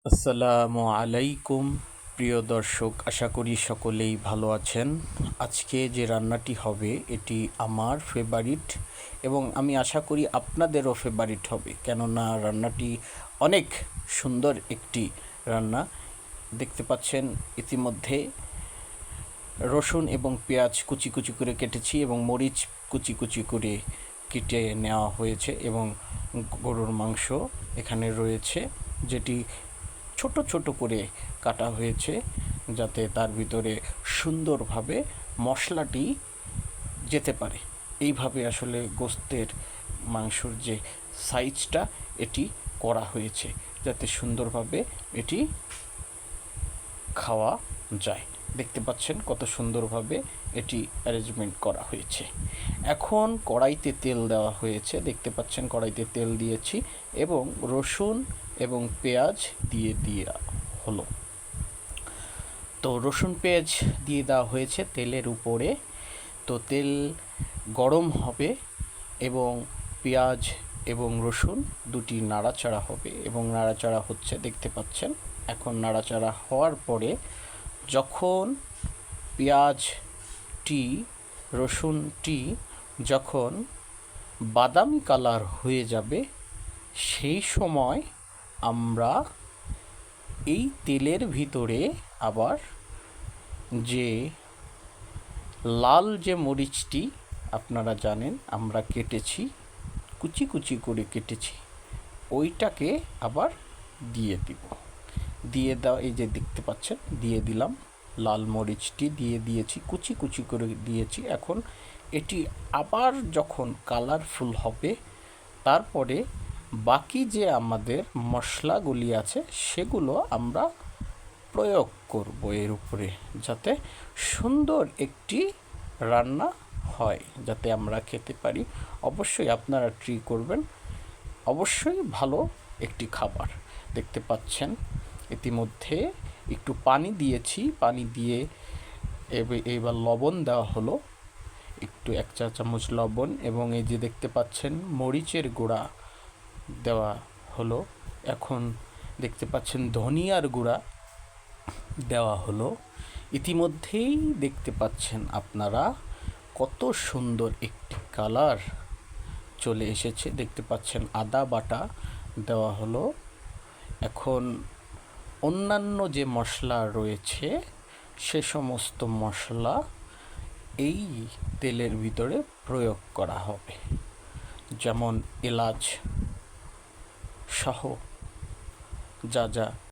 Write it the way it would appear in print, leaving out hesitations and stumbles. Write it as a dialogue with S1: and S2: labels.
S1: আসসালামু আলাইকুম প্রিয় দর্শক, আশা করি সকলেই ভালো আছেন। আজকে যে রান্নাটি হবে এটি আমার ফেভারিট এবং আমি আশা করি আপনাদেরও ফেভারিট হবে, কেননা রান্নাটি অনেক সুন্দর একটি রান্না। দেখতে পাচ্ছেন ইতিমধ্যে রসুন এবং পেঁয়াজ কুচি কুচি করে কেটেছি এবং মরিচ কুচি কুচি করে কেটে নেওয়া হয়েছে এবং গরুর মাংস এখানে রয়েছে, যেটি ছোট ছোট করে কাটা হয়েছে যাতে তার ভিতরে সুন্দরভাবে মশলাটি যেতে পারে। এইভাবে আসলে গোস্তের মাংসর যে সাইজটা এটি করা হয়েছে যাতে সুন্দরভাবে এটি খাওয়া যায়। দেখতে পাচ্ছেন কত সুন্দরভাবে এটি অ্যারেঞ্জমেন্ট করা হয়েছে। এখন কড়াইতে তেল দেওয়া হয়েছে, দেখতে পাচ্ছেন কড়াইতে তেল দিয়েছি এবং রসুন এবং পেঁয়াজ দিয়ে হলো। তো রসুন পেঁয়াজ দিয়ে দেওয়া হয়েছে তেলের উপরে। তো তেল গরম হবে এবং পেঁয়াজ এবং রসুন দুটি নাড়াচাড়া হবে এবং নাড়াচাড়া হচ্ছে, দেখতে পাচ্ছেন। এখন নাড়াচাড়া হওয়ার পরে যখন পেঁয়াজটি রসুনটি যখন বাদামি কালার হয়ে যাবে সেই সময় আমরা এই তেলের ভিতরে আবার যে লাল যে মরিচটি আপনারা জানেন আমরা কেটেছি, কুচি কুচি করে কেটেছি, ওইটাকে আবার দিয়ে দিব। দিয়ে দাও, এই যে দেখতে পাচ্ছেন দিয়ে দিলাম, লাল মরিচটি দিয়ে দিয়েছি, কুচি কুচি করে দিয়েছি। এখন এটি আবার যখন কালারফুল হবে তারপরে বাকি যে আমাদের মশলাগুলি আছে সেগুলো আমরা প্রয়োগ করব এর উপরে, যাতে সুন্দর একটি রান্না হয়, যাতে আমরা খেতে পারি। অবশ্যই আপনারা ট্রাই করবেন, অবশ্যই ভালো একটি খাবার। দেখতে পাচ্ছেন ইতিমধ্যে একটু পানি দিয়েছি, পানি দিয়ে এবার লবণ দেওয়া হলো, একটু 1 চা চামচ লবণ, এবং এই যে দেখতে পাচ্ছেন মরিচের গুঁড়া দেওয়া হলো। এখন দেখতে পাচ্ছেন ধনিয়ার গুঁড়া দেওয়া হলো। ইতিমধ্যেই দেখতে পাচ্ছেন আপনারা কত সুন্দর একটি কালার চলে এসেছে। দেখতে পাচ্ছেন আদা বাটা দেওয়া হলো। এখন অন্যান্য যে মশলা রয়েছে সে সমস্ত মশলা এই তেলের ভিতরে প্রয়োগ করা হবে, যেমন এলাচ সহ যা যা